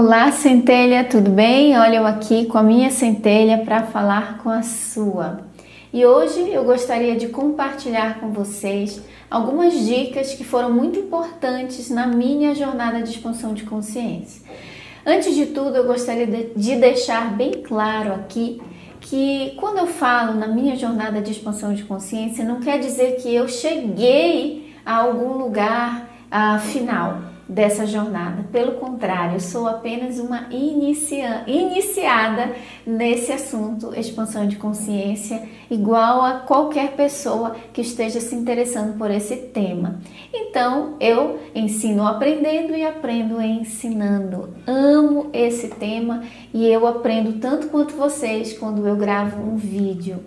Olá, centelha, tudo bem? Olha eu aqui com a minha centelha para falar com a sua. E hoje eu gostaria de compartilhar com vocês algumas dicas que foram muito importantes na minha jornada de expansão de consciência. Antes de tudo, eu gostaria de deixar bem claro aqui que quando eu falo na minha jornada de expansão de consciência, não quer dizer que eu cheguei a algum lugar final dessa jornada. Pelo contrário, eu sou apenas uma iniciada nesse assunto, expansão de consciência, igual a qualquer pessoa que esteja se interessando por esse tema. Então, eu ensino aprendendo e aprendo ensinando. Amo esse tema e eu aprendo tanto quanto vocês quando eu gravo um vídeo.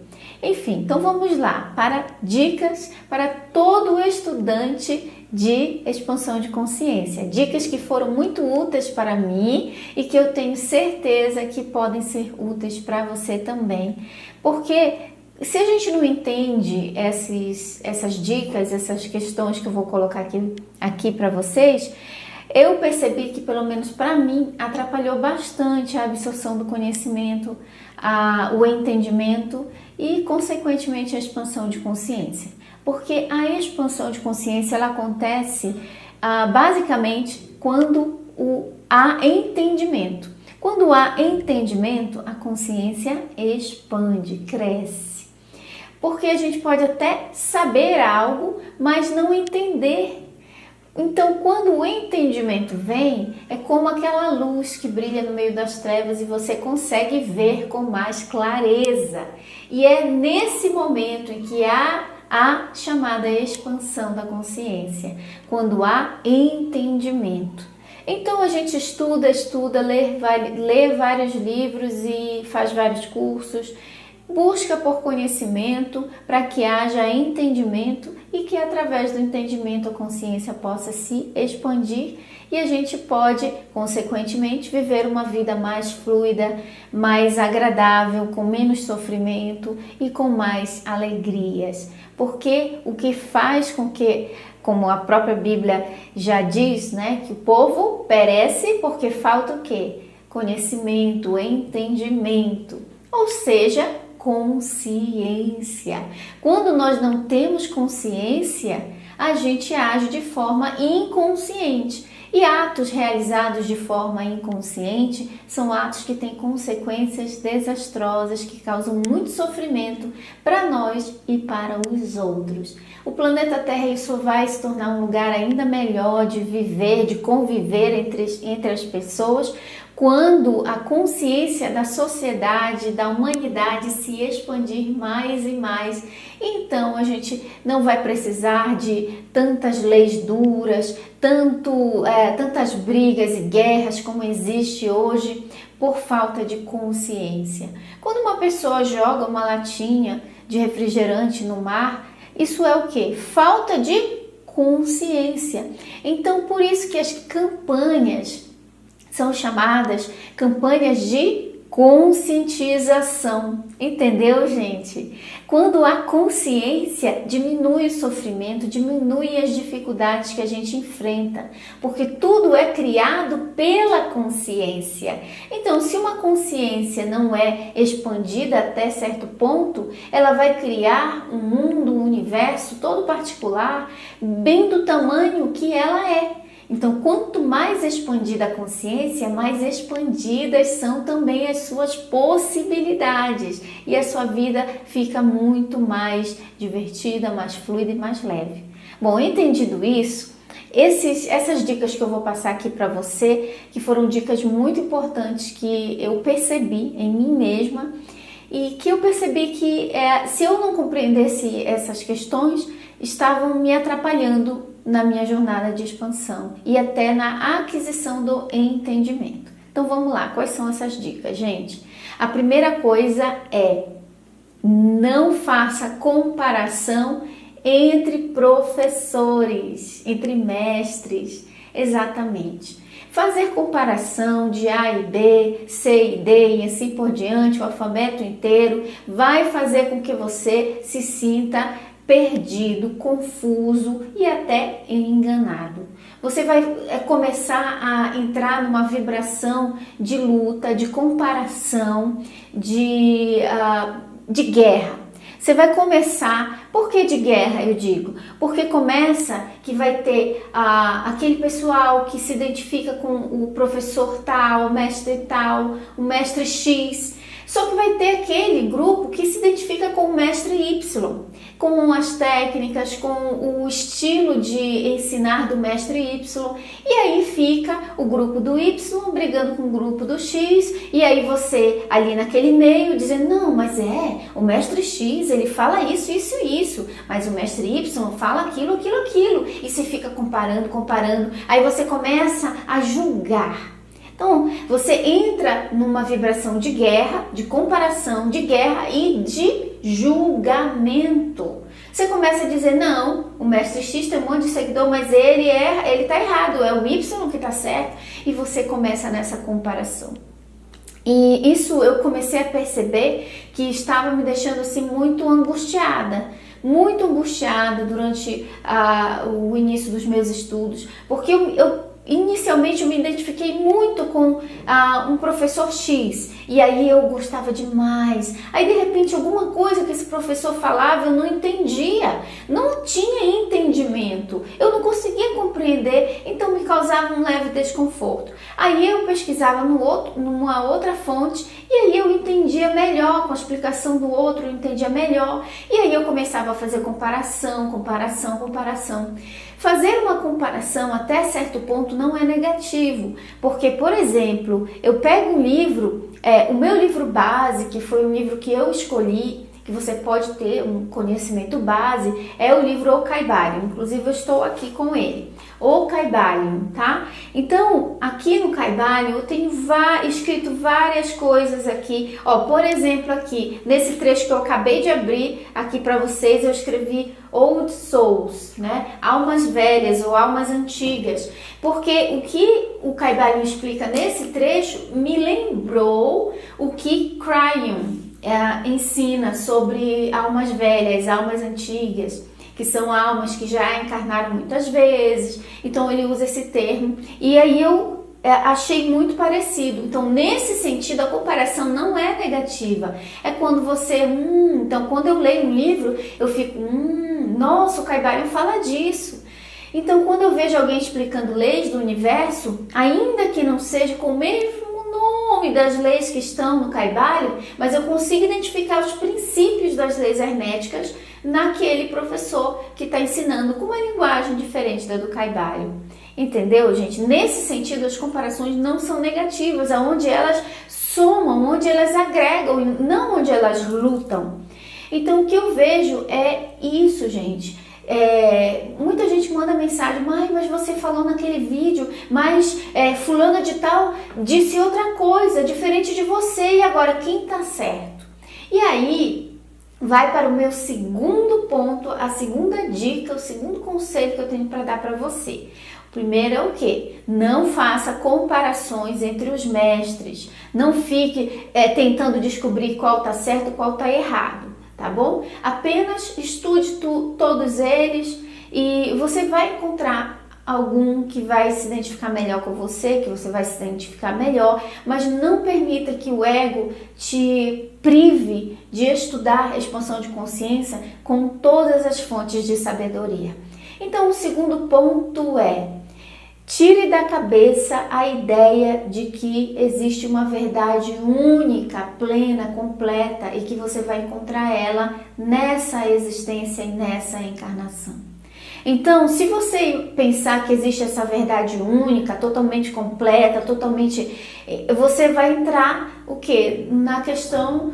Enfim, então vamos lá para dicas para todo estudante de expansão de consciência. Dicas que foram muito úteis para mim e que eu tenho certeza que podem ser úteis para você também. Porque se a gente não entende essas dicas, essas questões que eu vou colocar aqui para vocês, eu percebi que, pelo menos para mim, atrapalhou bastante a absorção do conhecimento, o entendimento e, consequentemente, a expansão de consciência. Porque a expansão de consciência ela acontece basicamente quando há entendimento. Quando há entendimento, a consciência expande, cresce. Porque a gente pode até saber algo, mas não entender. Então, quando o entendimento vem, é como aquela luz que brilha no meio das trevas e você consegue ver com mais clareza. E é nesse momento em que há a chamada expansão da consciência, quando há entendimento. Então, a gente estuda, lê vários livros e faz vários cursos, busca por conhecimento para que haja entendimento e que através do entendimento a consciência possa se expandir e a gente pode, consequentemente, viver uma vida mais fluida, mais agradável, com menos sofrimento e com mais alegrias. Porque o que faz com que, como a própria Bíblia já diz, né, que o povo perece porque falta o quê? Conhecimento, entendimento, ou seja, consciência. Quando nós não temos consciência, a gente age de forma inconsciente. E atos realizados de forma inconsciente são atos que têm consequências desastrosas, que causam muito sofrimento para nós e para os outros. O planeta Terra só vai se tornar um lugar ainda melhor de viver, de conviver entre as pessoas, quando a consciência da sociedade, da humanidade se expandir mais e mais. Então a gente não vai precisar de tantas leis duras, tantas brigas e guerras como existe hoje por falta de consciência. Quando uma pessoa joga uma latinha de refrigerante no mar, isso é o quê? Falta de consciência. Então por isso que as campanhas são chamadas campanhas de conscientização. Entendeu, gente? Quando há consciência, diminui o sofrimento, diminui as dificuldades que a gente enfrenta, porque tudo é criado pela consciência. Então, se uma consciência não é expandida até certo ponto, ela vai criar um mundo, um universo todo particular, bem do tamanho que ela é. Então, quanto mais expandida a consciência, mais expandidas são também as suas possibilidades e a sua vida fica muito mais divertida, mais fluida e mais leve. Bom, entendido isso, essas dicas que eu vou passar aqui para você, que foram dicas muito importantes que eu percebi em mim mesma e que eu percebi que se eu não compreendesse essas questões, estavam me atrapalhando na minha jornada de expansão e até na aquisição do entendimento. Então vamos lá, quais são essas dicas, gente? A primeira coisa é: não faça comparação entre professores, entre mestres, exatamente. Fazer comparação de A e B, C e D e assim por diante, o alfabeto inteiro, vai fazer com que você se sinta perdido, confuso e até enganado. você vai começar a entrar numa vibração de luta, de comparação, de guerra. Você vai começar, por que de guerra eu digo? Porque começa que vai ter aquele pessoal que se identifica com o professor tal, o mestre X, só que vai ter aquele grupo que se identifica com o mestre Y, com as técnicas, com o estilo de ensinar do mestre Y, e aí fica o grupo do Y brigando com o grupo do X, e aí você ali naquele meio dizendo, não, mas o mestre X, ele fala isso, isso e isso, mas o mestre Y fala aquilo, aquilo, aquilo, e você fica comparando, aí você começa a julgar. Então, você entra numa vibração de guerra, de comparação, de guerra e de julgamento. Você começa a dizer, não, o mestre X tem um monte de seguidor, mas ele tá errado, é o Y que tá certo. E você começa nessa comparação. E isso eu comecei a perceber que estava me deixando assim muito angustiada durante o início dos meus estudos, porque inicialmente eu me identifiquei muito com um professor X, e aí eu gostava demais. Aí de repente alguma coisa que esse professor falava eu não entendia, não tinha entendimento, eu não conseguia compreender, então me causava um leve desconforto. Aí eu pesquisava numa outra fonte, e aí eu entendia melhor, com a explicação do outro eu entendia melhor, e aí eu começava a fazer comparação. Fazer uma comparação até certo ponto não é negativo, porque, por exemplo, eu pego um livro, o meu livro base, que foi um livro que eu escolhi, que você pode ter um conhecimento base, é o livro O Kybalion, inclusive eu estou aqui com ele, O Kybalion, tá? Então, aqui no Kybalion eu tenho escrito várias coisas aqui, por exemplo, aqui, nesse trecho que eu acabei de abrir aqui para vocês, eu escrevi Old Souls, né? Almas velhas ou almas antigas, porque o que o Kybalion explica nesse trecho me lembrou o que Cryon ensina sobre almas velhas, almas antigas, que são almas que já encarnaram muitas vezes. Então ele usa esse termo, e aí eu achei muito parecido. Então, nesse sentido, a comparação não é negativa. É quando você, então quando eu leio um livro, eu fico, nossa, o Kybalion fala disso. Então, quando eu vejo alguém explicando leis do universo, ainda que não seja com o mesmo nome das leis que estão no Kybalion, mas eu consigo identificar os princípios das leis herméticas naquele professor que está ensinando com uma linguagem diferente da do Kybalion. Entendeu, gente? Nesse sentido, as comparações não são negativas, aonde elas somam, onde elas agregam, não onde elas lutam. Então, o que eu vejo é isso, gente. Muita gente manda mensagem, mas você falou naquele vídeo, mas fulana de tal disse outra coisa, diferente de você, e agora quem tá certo? E aí, vai para o meu segundo ponto, a segunda dica, o segundo conselho que eu tenho para dar para você. O primeiro é o quê? Não faça comparações entre os mestres. Não fique tentando descobrir qual tá certo e qual tá errado, tá bom? Apenas estude todos eles e você vai encontrar algum que vai se identificar melhor com você, que você vai se identificar melhor, mas não permita que o ego te prive de estudar a expansão de consciência com todas as fontes de sabedoria. Então, o segundo ponto é: tire da cabeça a ideia de que existe uma verdade única, plena, completa e que você vai encontrar ela nessa existência e nessa encarnação. Então, se você pensar que existe essa verdade única, totalmente completa, você vai entrar o quê? Na questão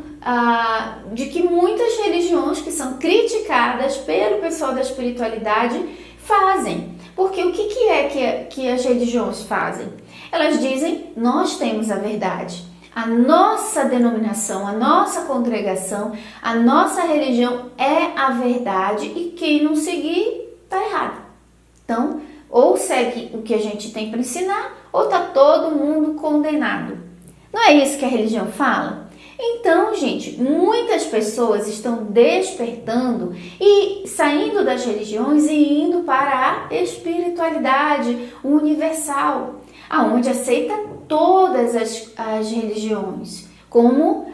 de que muitas religiões que são criticadas pelo pessoal da espiritualidade fazem. Porque o que é que as religiões fazem? Elas dizem, nós temos a verdade. A nossa denominação, a nossa congregação, a nossa religião é a verdade e quem não seguir está errado. Então, ou segue o que a gente tem para ensinar, ou está todo mundo condenado. Não é isso que a religião fala? Então, gente, muitas pessoas estão despertando e saindo das religiões e indo para a espiritualidade universal, aonde aceita todas as religiões, como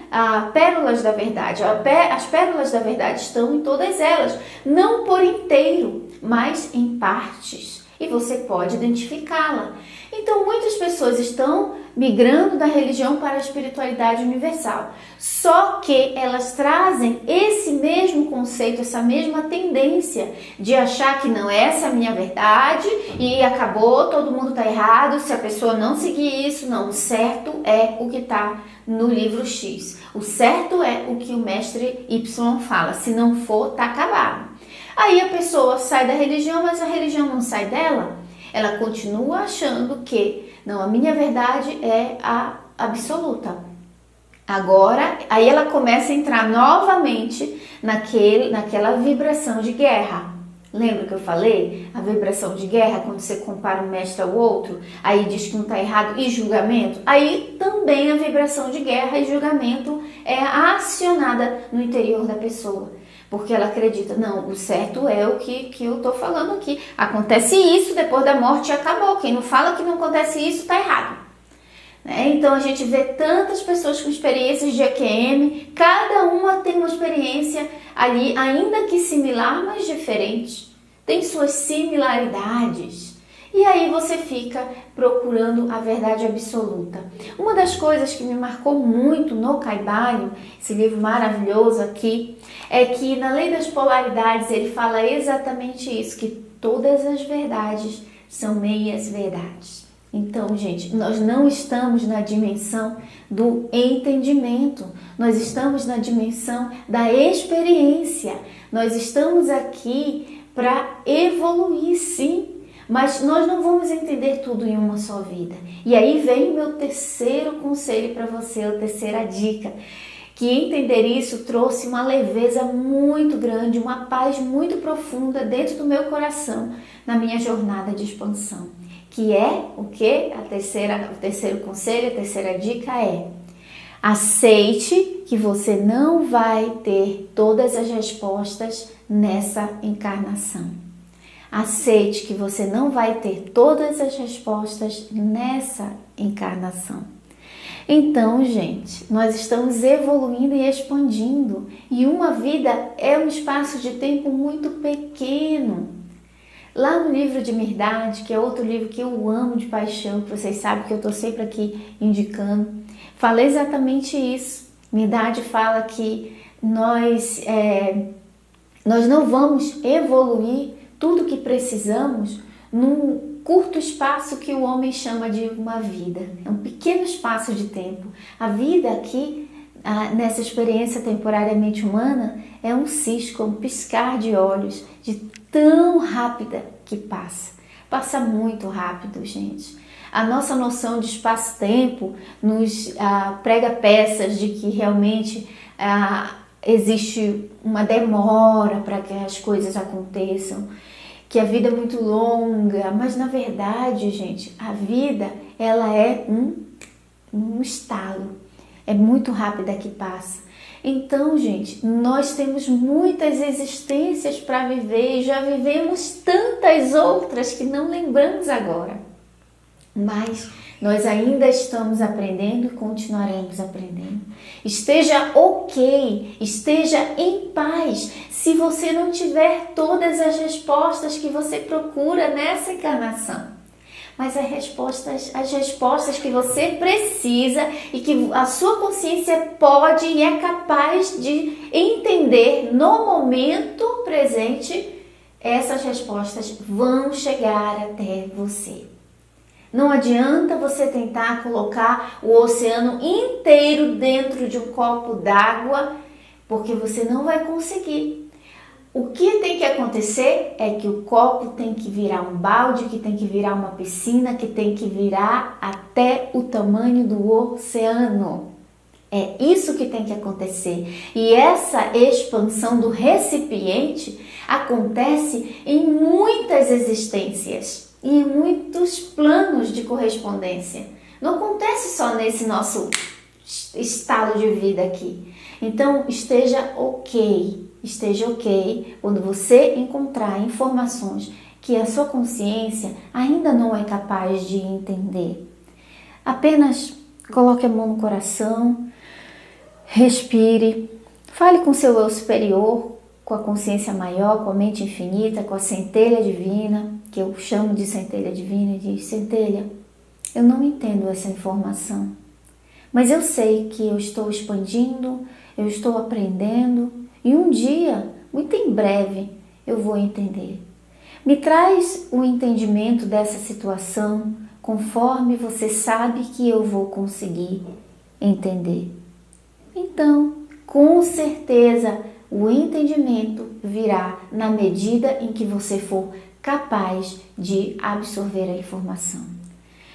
pérolas da verdade. As pérolas da verdade estão em todas elas, não por inteiro, mas em partes. E você pode identificá-la. Então, muitas pessoas estão migrando da religião para a espiritualidade universal. Só que elas trazem esse mesmo conceito, essa mesma tendência de achar que não, essa é a minha verdade e acabou, todo mundo está errado, se a pessoa não seguir isso, não, o certo é o que está no livro X. O certo é o que o mestre Y fala, se não for, está acabado. Aí a pessoa sai da religião, mas a religião não sai dela. Ela continua achando que, não, a minha verdade é a absoluta. Agora, aí ela começa a entrar novamente naquela vibração de guerra. Lembra que eu falei? A vibração de guerra, quando você compara um mestre ao outro, aí diz que um está errado, e julgamento. Aí também a vibração de guerra e julgamento é acionada no interior da pessoa. Porque ela acredita, não, o certo é o que eu estou falando aqui. Acontece isso, depois da morte acabou. Quem não fala que não acontece isso está errado. Então a gente vê tantas pessoas com experiências de EQM, cada uma tem uma experiência ali, ainda que similar, mas diferente. Tem suas similaridades. E aí você fica procurando a verdade absoluta. Uma das coisas que me marcou muito no Kaibalho, esse livro maravilhoso aqui, é que na Lei das Polaridades ele fala exatamente isso, que todas as verdades são meias verdades. Então, gente, nós não estamos na dimensão do entendimento, nós estamos na dimensão da experiência. Nós estamos aqui para evoluir, sim. Mas nós não vamos entender tudo em uma só vida. E aí vem o meu terceiro conselho para você, a terceira dica. Que entender isso trouxe uma leveza muito grande, uma paz muito profunda dentro do meu coração, na minha jornada de expansão. Que é o quê? O terceiro conselho, a terceira dica é: aceite que você não vai ter todas as respostas nessa encarnação. Aceite que você não vai ter todas as respostas nessa encarnação. Então, gente, nós estamos evoluindo e expandindo. E uma vida é um espaço de tempo muito pequeno. Lá no livro de Mirdade, que é outro livro que eu amo de paixão, que vocês sabem que eu estou sempre aqui indicando, fala exatamente isso. Mirdade fala que nós não vamos evoluir tudo que precisamos num curto espaço que o homem chama de uma vida. É um pequeno espaço de tempo. A vida aqui, nessa experiência temporariamente humana, é um cisco, um piscar de olhos, de tão rápida que passa. Passa muito rápido, gente. A nossa noção de espaço-tempo nos prega peças de que realmente existe uma demora para que as coisas aconteçam, que a vida é muito longa, mas na verdade, gente, a vida ela é um estalo, é muito rápida que passa. Então, gente, nós temos muitas existências para viver e já vivemos tantas outras que não lembramos agora. Mas nós ainda estamos aprendendo e continuaremos aprendendo. Esteja ok, esteja em paz. Se você não tiver todas as respostas que você procura nessa encarnação, mas as respostas que você precisa e que a sua consciência pode e é capaz de entender no momento presente, essas respostas vão chegar até você. Não adianta você tentar colocar o oceano inteiro dentro de um copo d'água, porque você não vai conseguir. O que tem que acontecer é que o copo tem que virar um balde, que tem que virar uma piscina, que tem que virar até o tamanho do oceano. É isso que tem que acontecer. E essa expansão do recipiente acontece em muitas existências e em muitos planos de correspondência. Não acontece só nesse nosso estalo de vida aqui. Então, esteja ok quando você encontrar informações que a sua consciência ainda não é capaz de entender. Apenas coloque a mão no coração, respire, fale com seu eu superior, com a consciência maior, com a mente infinita, com a centelha divina, que eu chamo de centelha divina, e diz: centelha, eu não entendo essa informação, mas eu sei que eu estou expandindo, eu estou aprendendo e um dia, muito em breve, eu vou entender. Me traz o entendimento dessa situação conforme você sabe que eu vou conseguir entender. Então, com certeza, o entendimento virá na medida em que você for capaz de absorver a informação.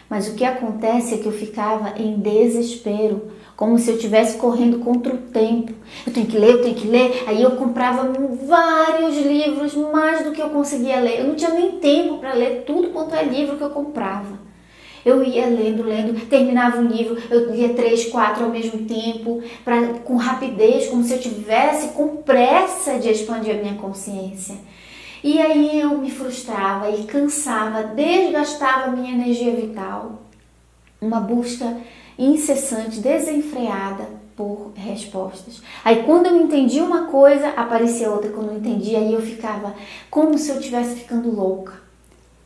Mas o que acontece é que eu ficava em desespero, como se eu estivesse correndo contra o tempo. Eu tenho que ler. Aí eu comprava vários livros, mais do que eu conseguia ler. Eu não tinha nem tempo para ler tudo quanto é livro que eu comprava. Eu ia lendo, terminava um livro, eu lia 3, 4 ao mesmo tempo, com rapidez, como se eu tivesse com pressa de expandir a minha consciência. E aí eu me frustrava e cansava, desgastava a minha energia vital. Uma busca incessante, desenfreada por respostas. Aí quando eu entendi uma coisa, aparecia outra. Quando eu entendi, aí eu ficava como se eu estivesse ficando louca.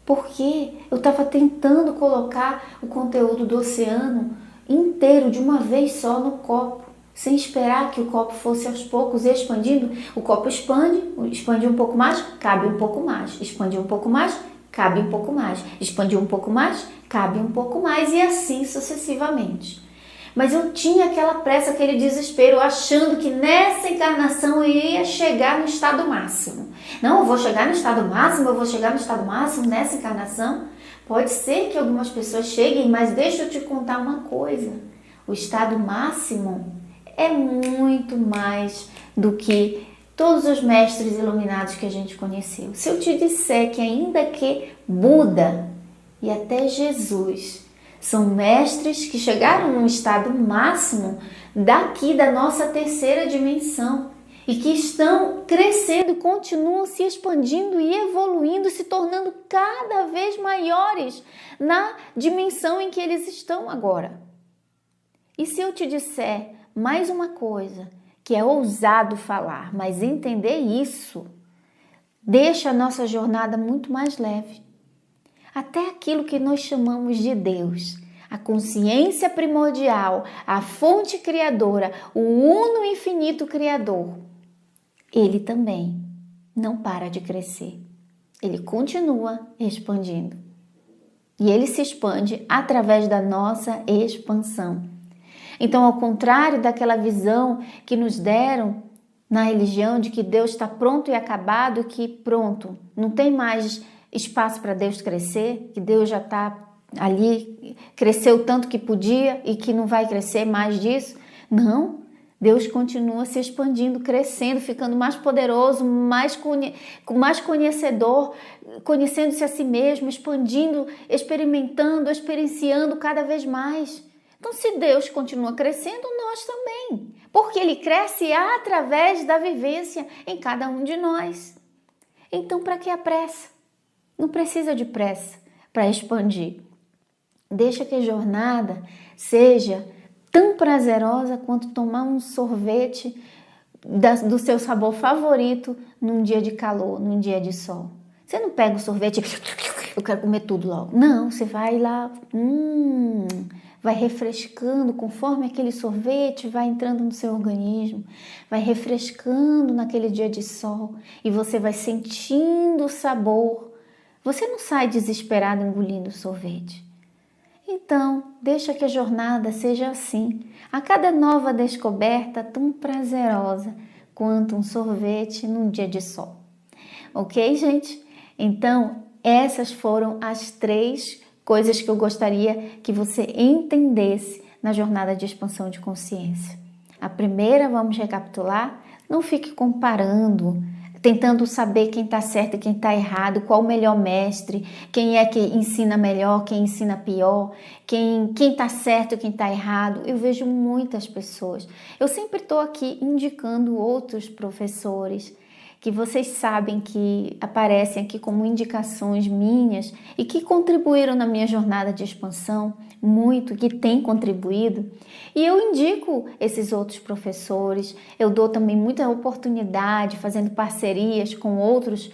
Porque eu estava tentando colocar o conteúdo do oceano inteiro de uma vez só no copo, sem esperar que o copo fosse aos poucos expandindo. O copo expande um pouco mais, cabe um pouco mais, expande um pouco mais, cabe um pouco mais, expande um pouco mais, cabe um pouco mais e assim sucessivamente. Mas eu tinha aquela pressa, aquele desespero, achando que nessa encarnação eu ia chegar no estado máximo. Não, eu vou chegar no estado máximo nessa encarnação. Pode ser que algumas pessoas cheguem, mas deixa eu te contar uma coisa. O estado máximo é muito mais do que todos os mestres iluminados que a gente conheceu. Se eu te disser que ainda que Buda e até Jesus são mestres que chegaram num estado máximo daqui da nossa terceira dimensão e que estão crescendo, continuam se expandindo e evoluindo, se tornando cada vez maiores na dimensão em que eles estão agora. E se eu te disser mais uma coisa, que é ousado falar, mas entender isso deixa a nossa jornada muito mais leve. Até aquilo que nós chamamos de Deus, a consciência primordial, a fonte criadora, o uno infinito criador, ele também não para de crescer. Ele continua expandindo. E ele se expande através da nossa expansão. Então, ao contrário daquela visão que nos deram na religião de que Deus está pronto e acabado, que pronto, não tem mais espaço para Deus crescer, que Deus já está ali, cresceu tanto que podia e que não vai crescer mais disso. Não, Deus continua se expandindo, crescendo, ficando mais poderoso, mais conhecedor, conhecendo-se a si mesmo, expandindo, experimentando, experienciando cada vez mais. Então, se Deus continua crescendo, nós também, porque Ele cresce através da vivência em cada um de nós. Então, para que a pressa? Não precisa de pressa para expandir. Deixa que a jornada seja tão prazerosa quanto tomar um sorvete do seu sabor favorito num dia de calor, num dia de sol. Você não pega o sorvete e eu quero comer tudo logo. Não, você vai lá, vai refrescando conforme aquele sorvete vai entrando no seu organismo, vai refrescando naquele dia de sol e você vai sentindo o sabor. Você não sai desesperado engolindo o sorvete. Então, deixa que a jornada seja assim. A cada nova descoberta tão prazerosa quanto um sorvete num dia de sol. Ok, gente? Então, essas foram as 3 coisas que eu gostaria que você entendesse na jornada de expansão de consciência. A primeira, vamos recapitular, não fique comparando tentando saber quem está certo e quem está errado, qual o melhor mestre, quem é que ensina melhor, quem ensina pior, quem está certo e quem está errado. Eu vejo muitas pessoas. Eu sempre estou aqui indicando outros professores que vocês sabem que aparecem aqui como indicações minhas e que contribuíram na minha jornada de expansão muito, que têm contribuído. E eu indico esses outros professores, eu dou também muita oportunidade fazendo parcerias com outros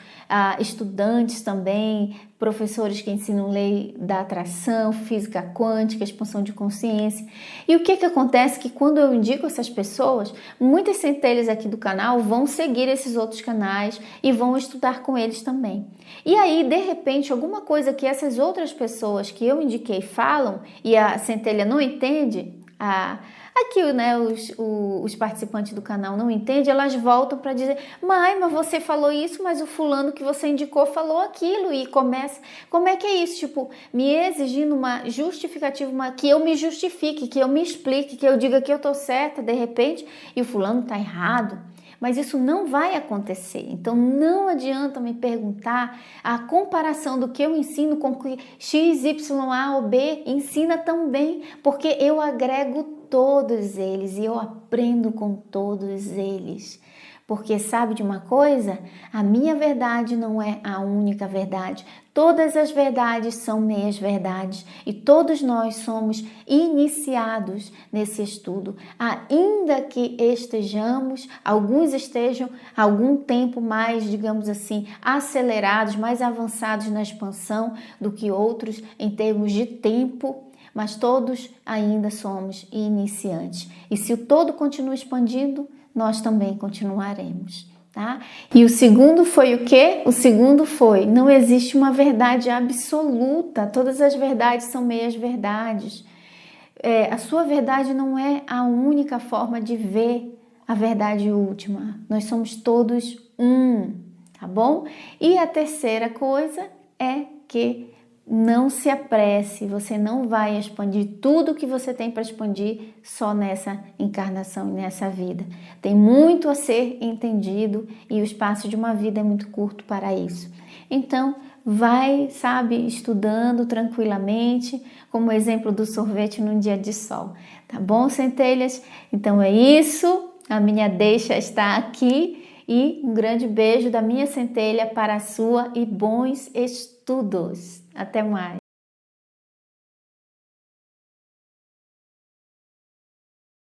estudantes também, professores que ensinam lei da atração, física quântica, expansão de consciência. E o que acontece que quando eu indico essas pessoas, muitas centelhas aqui do canal vão seguir esses outros canais e vão estudar com eles também. E aí, de repente, alguma coisa que essas outras pessoas que eu indiquei falam e a centelha não entende, aqui, né, os participantes do canal não entendem, elas voltam para dizer, mas você falou isso, mas o fulano que você indicou falou aquilo, e começa, como é que é isso? Tipo, me exigindo uma justificativa, que eu me justifique, que eu me explique, que eu diga que eu tô certa, de repente, e o fulano tá errado. Mas isso não vai acontecer. Então não adianta me perguntar a comparação do que eu ensino com o que X, Y, A ou B ensina também, porque eu agrego todos eles e eu aprendo com todos eles. Porque sabe de uma coisa? A minha verdade não é a única verdade. Todas as verdades são meias verdades e todos nós somos iniciados nesse estudo. Ainda que alguns estejam algum tempo mais, digamos assim, acelerados, mais avançados na expansão do que outros em termos de tempo, mas todos ainda somos iniciantes. E se o todo continua expandindo, nós também continuaremos, tá? E o segundo foi o quê? O segundo foi, não existe uma verdade absoluta, todas as verdades são meias verdades. A sua verdade não é a única forma de ver a verdade última, nós somos todos um, tá bom? E a terceira coisa é que não se apresse, você não vai expandir tudo que você tem para expandir só nessa encarnação e nessa vida. Tem muito a ser entendido e o espaço de uma vida é muito curto para isso. Então, vai, sabe, estudando tranquilamente, como o exemplo do sorvete num dia de sol. Tá bom, centelhas? Então é isso, a minha deixa está aqui e um grande beijo da minha centelha para a sua e bons estudos. Até mais!